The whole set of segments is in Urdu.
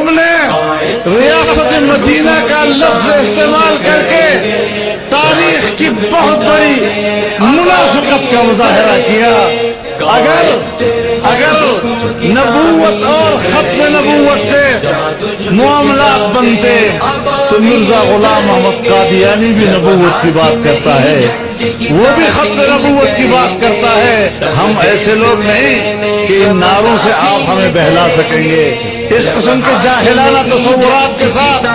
تم نے ریاست مدینہ کا لفظ استعمال کر کے تاریخ کی بہت بڑی منافقت کا مظاہرہ کیا. اگر نبوت اور ختم نبوت سے معاملات بنتے تو مرزا غلام احمد قادیانی بھی نبوت کی بات کرتا ہے, وہ بھی ختم نبوت کی بات کرتا ہے. ہم ایسے لوگ نہیں کہ ان نعروں سے آپ ہمیں بہلا سکیں گے. اس قسم کے جاہلانہ تصورات کے ساتھ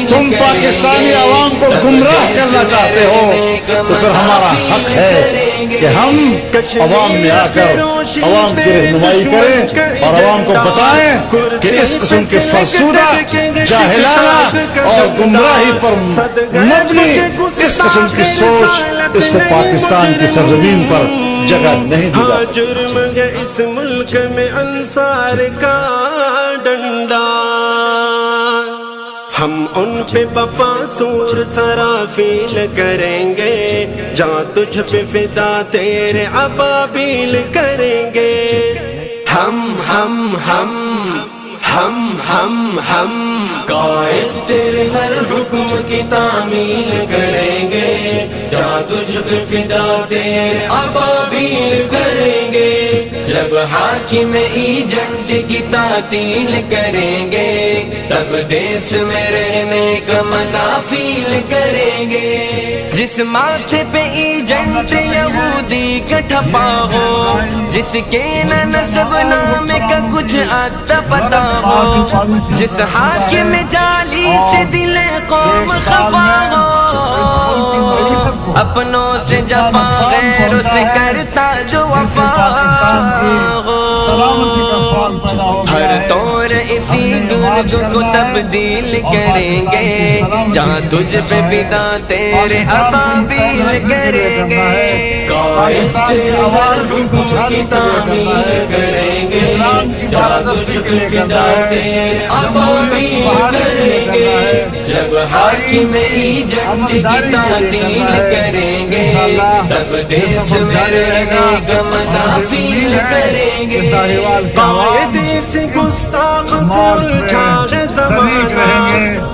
تم پاکستانی عوام کو گمراہ کرنا چاہتے ہو تو پھر ہمارا حق ہے کہ ہم عوام میں آ کر عوام کی رہنمائی کریں اور عوام کو بتائیں کہ اس قسم کے فرسودہ, جاہلانہ اور گمراہی پر مبنی اس قسم کی سوچ اس کو پاکستان کی سرزمین پر جگہ نہیں دی جا سکتی. جرم ہے اس ملک میں انصار کا ڈنڈا, ہم ان پہ بپا سور سرافیل کریں گے, جہاں تجھ پہ فدا تیرے ابابیل کریں گے. ہم قائد تیرے ہر حکم کی تعمیل کریں گے, جہاں تجھ پہ فدا تیرے ابابیل کریں گے. جب حاکم ایجنٹ کی تعطیل کریں گے تب دیس میں رہنے کا مزہ فیل کریں گے. جس ماتھے پہ ایجنٹ یہودی کا ٹھپا ہو, جس کے نہ نسب نام کا کچھ آتا پتا ہو, جس حاکم جالی سے دل قوم خفا ہو, اپنوں سے جفا غیروں سے کرتا جو وفا ہو. ہر طور اسی گرگ کو تبدیل کریں گے, جہاں تجھ پہ فدا تیرے ابابیل کریں گے. قائد تیرے ہر حکم کی تعمیل کریں گے, جہاں تجھ پہ فدا تیرے ابابیل کریں گے. جب حاکم ایجنٹ کی تعطیل کریں گے تب دیس میں رہنے کا مزہ فیل کریں گے. قائد سے گستاخ سے الجھا ہے زمانہ,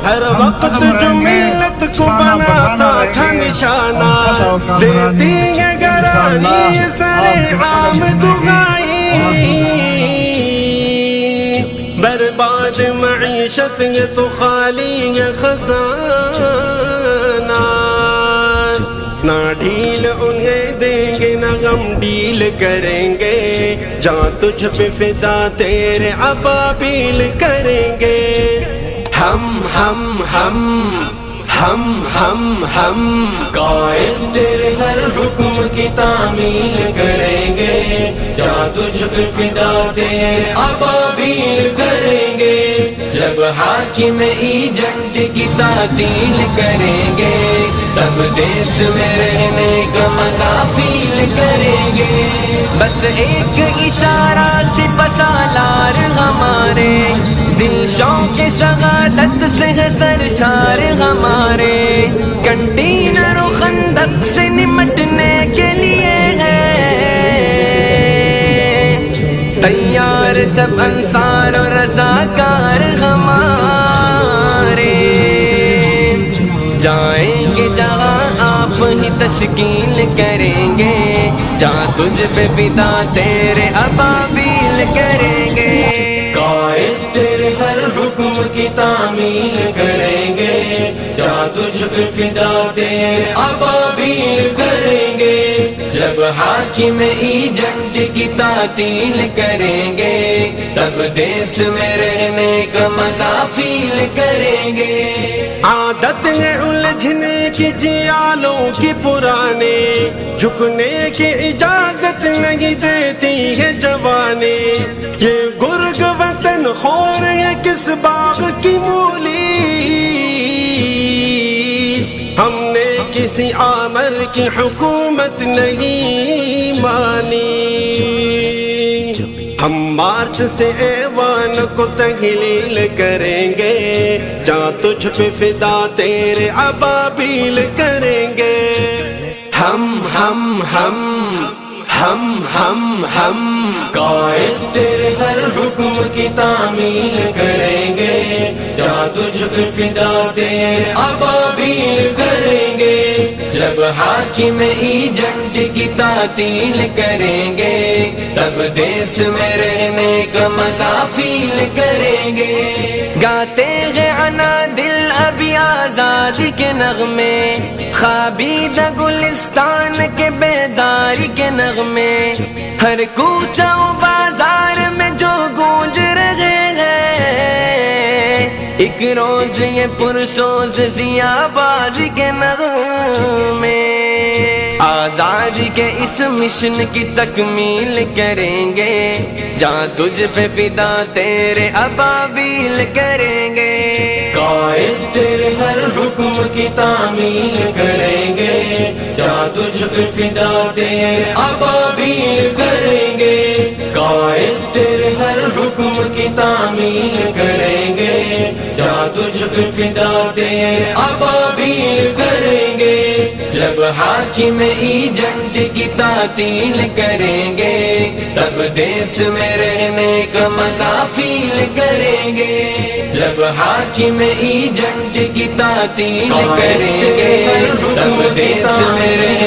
ہر وقت جو ملت کو بناتا تھا نشانہ, دیتی ہے گرانی سر عام دگائی, برباد معیشت ہے تو خالی ہے خزانہ. نہ ڈھیل انہیں دیں گے نہ غم ڈیل کریں گے, جہاں تجھ پہ فدا تیرے ابابیل کریں گے. ہم قائد تیرے ہر حکم کی تعمیل کریں گے, جہاں تجھ پہ فدا تیرے ابابیل کریں گے. جب حاکم ایجنٹ کی تعطیل کریں گے تب دیس میں رہنے کا مزہ فیل کریں گے. بس ایک اشارہ سے پسالار ہمارے, دل شوق شغالت سے ہے سرشار ہمارے. کنٹینر و خندق سے نمٹنے کے لیے ہے تیار سب انصار و رضاکار ہمارے. جائیں گے جہاں آپ ہی تشکیل کریں گے, جہاں تجھ پہ فدا تیرے ابابیل کریں گے. قائد تیرے ہر حکم کی تعمیل کریں گے, جہاں تجھ پہ فدا تیرے ابابیل کریں گے. جب حاکم ایجنٹ کی تعطیل کریں گے تب دیس میں رہنے کا مزہ فیل کریں گے. عادت ہے الجھنے کی جیالوں کی پرانے, جھکنے کی اجازت نہیں دیتی ہے جوانے. یہ گرگ وطن خور ہے کس باغ کی مولی, ہم نے کسی آمر کی حکومت نہیں مانی. ہم مارچ سے ایوان کو تحلیل کریں گے, جہاں تجھ پہ فدا تیرے ابابیل کریں گے. ہم قائد تیرے ہر حکم کی تعمیل کریں گے، جہاں تجھ پہ فدا تیرے ابابیل کریں گے، جب حاکم ایجنٹ کی تعطیل کریں گے، تب دیس میں رہنے کا مزہ فیل کریں گے، گاتے گے انا دل ابھی آزادی کے نغمے، خوابیدہ گلستان کے بیداری کے نغمے، ہر کوچہ و بازار میں جو گونج رہے ہیں، ایک روز یہ پرسوز ضیا بازی کے نغمے، آزادی کے اس مشن کی تکمیل کریں گے، جہاں تجھ پہ فدا تیرے ابابیل کریں گے، قائد تیرے ہر حکم کی تعمیل کریں گے، جہاں تجھ پہ فدا تیرے ابابیل کریں گے، قائد تیرے ہر حکم کی تعمیل کریں گے، جہاں تجھ پہ فدا تیرے ابابیل کریں گے، جب حاکم ایجنٹ کی تعطیل کریں گے، تب دیس میں رہنے کا مزہ فیل کریں گے، جب حاکم ایجنٹ کی تعطیل کریں گے، تب دیس میں رہنے